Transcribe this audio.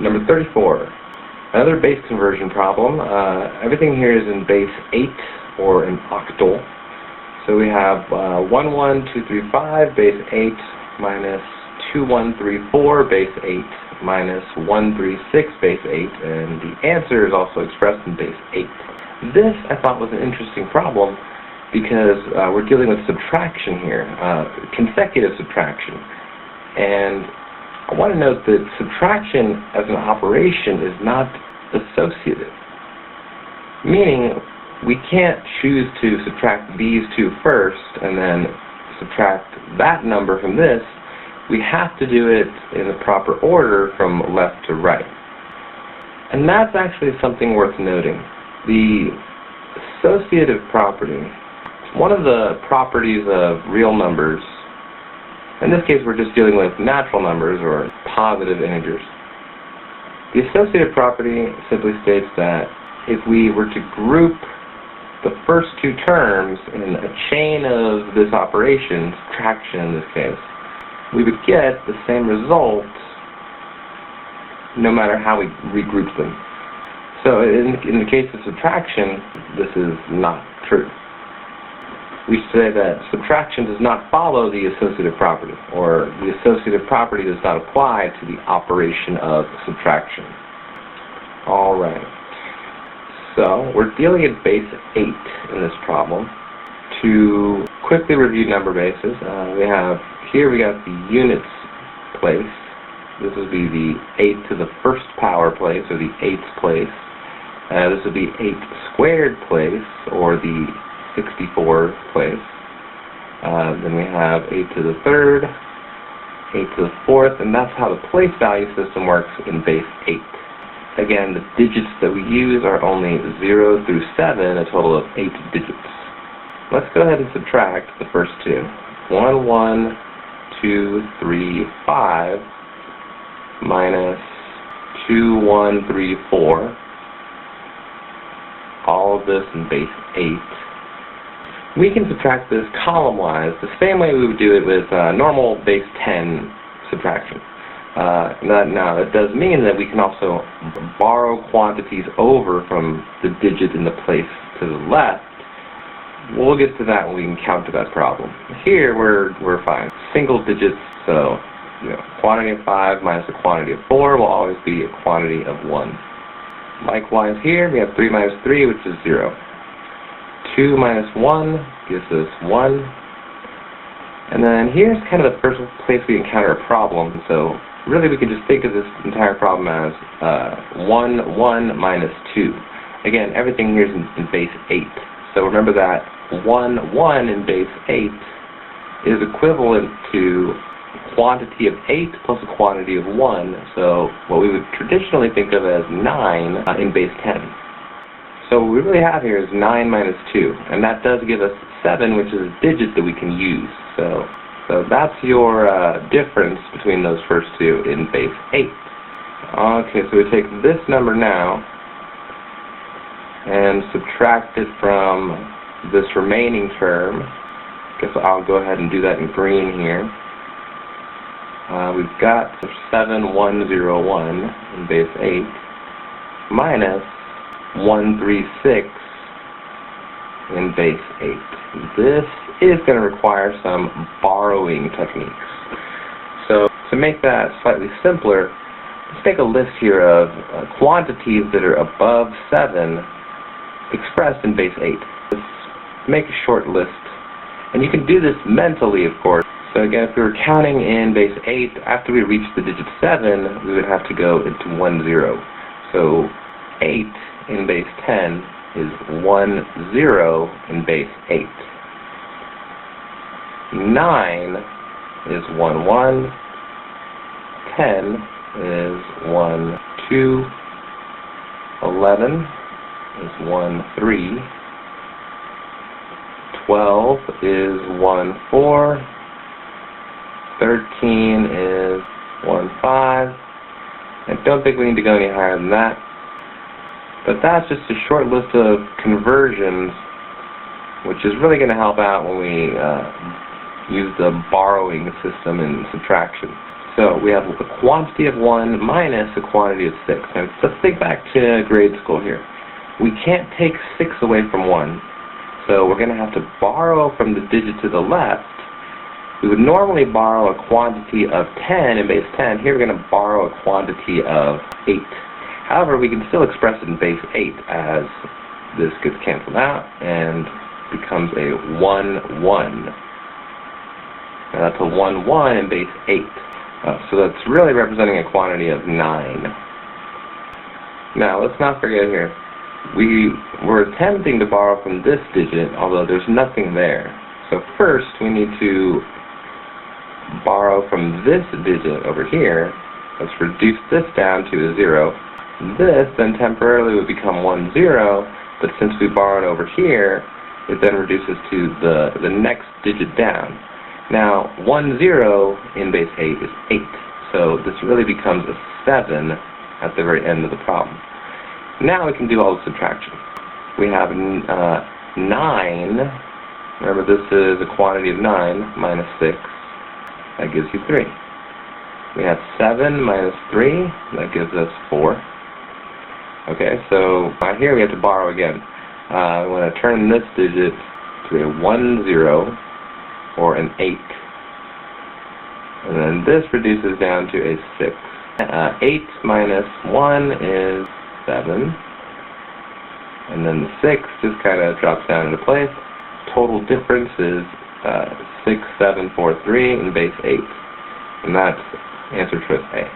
Number 34. Another base conversion problem. Everything here is in base 8 or an octal. So we have 11235 base 8 minus 2134 base 8 minus 136 base 8, and the answer is also expressed in base 8. This I thought was an interesting problem because we're dealing with subtraction here, consecutive subtraction. And I want to note that subtraction as an operation is not associative, meaning we can't choose to subtract these two first and then subtract that number from this. We have to do it in the proper order from left to right. And that's actually something worth noting. The associative property, one of the properties of real numbers, in this case we're just dealing with natural numbers or positive integers. The associative property simply states that if we were to group the first two terms in a chain of this operation, subtraction in this case, we would get the same result no matter how we regroup them. So in the case of subtraction, this is not true. We say that subtraction does not follow the associative property, or the associative property does not apply to the operation of subtraction. Alright, so we're dealing at base 8 in this problem. To quickly review number bases, we got the units place. This would be the 8 to the first power place, or the 8th place. This would be 8 squared place, or the 64th place. Then we have 8 to the third, 8 to the fourth, and that's how the place value system works in base 8. Again, the digits that we use are only 0 through 7, a total of 8 digits. Let's go ahead and subtract the first two. 1, 1, 2, 3, 5, minus 2, 1, 3, 4. All of this in base 8. We can subtract this column-wise the same way we would do it with normal base 10 subtraction. Now, it does mean that we can also borrow quantities over from the digit in the place to the left. We'll get to that when we encounter that problem. Here, we're fine. Single digits, so quantity of 5 minus a quantity of 4 will always be a quantity of 1. Likewise here, we have 3 minus 3, which is 0. 2 minus 1 gives us 1. And then here's kind of the first place we encounter a problem. So really we can just think of this entire problem as 1, 1 minus 2. Again, everything here is in base 8. So remember that 1, 1 in base 8 is equivalent to quantity of 8 plus a quantity of 1. So what we would traditionally think of as 9 in base 10. So what we really have here is 9 minus 2, and that does give us 7, which is a digit that we can use. So that's your difference between those first two in base 8. Okay, so we take this number now and subtract it from this remaining term. Guess I'll go ahead and do that in green here. We've got 7101 in base 8 minus 136 in base 8. This is going to require some borrowing techniques. So to make that slightly simpler, let's make a list here of quantities that are above 7 expressed in base 8. Let's make a short list. And you can do this mentally, of course. So again, if we were counting in base 8, after we reach the digit 7, we would have to go into 1, 0. So 8 in base 10 is 1, 0 in base 8. 9 is 1, 1. 10 is 1, 2. 11 is 1, 3. 12 is 1, 4. 13 is 1, 5. I don't think we need to go any higher than that. But that's just a short list of conversions, which is really going to help out when we use the borrowing system in subtraction. So we have a quantity of 1 minus a quantity of 6. Now let's think back to grade school here. We can't take 6 away from 1, so we're going to have to borrow from the digit to the left. We would normally borrow a quantity of 10 in base 10. Here we're going to borrow a quantity of 8. However, we can still express it in base 8 as this gets canceled out and becomes a 1, 1. Now that's a 1, 1 in base 8. So that's really representing a quantity of 9. Now, let's not forget here, we were attempting to borrow from this digit, although there's nothing there. So first, we need to borrow from this digit over here. Let's reduce this down to a 0. This then temporarily would become 1, 0, but since we borrowed over here, it then reduces to the next digit down. Now, 1, 0 in base 8 is 8, so this really becomes a 7 at the very end of the problem. Now we can do all the subtraction. We have 9, remember this is a quantity of 9 minus 6, that gives you 3. We have 7 minus 3, that gives us 4. Okay, so right here we have to borrow again. We want to turn this digit to a 1, 0, or an 8. And then this reduces down to a 6. 8 minus 1 is 7. And then the 6 just kind of drops down into place. Total difference is 6, 7, 4, 3 in base 8. And that's answer choice A.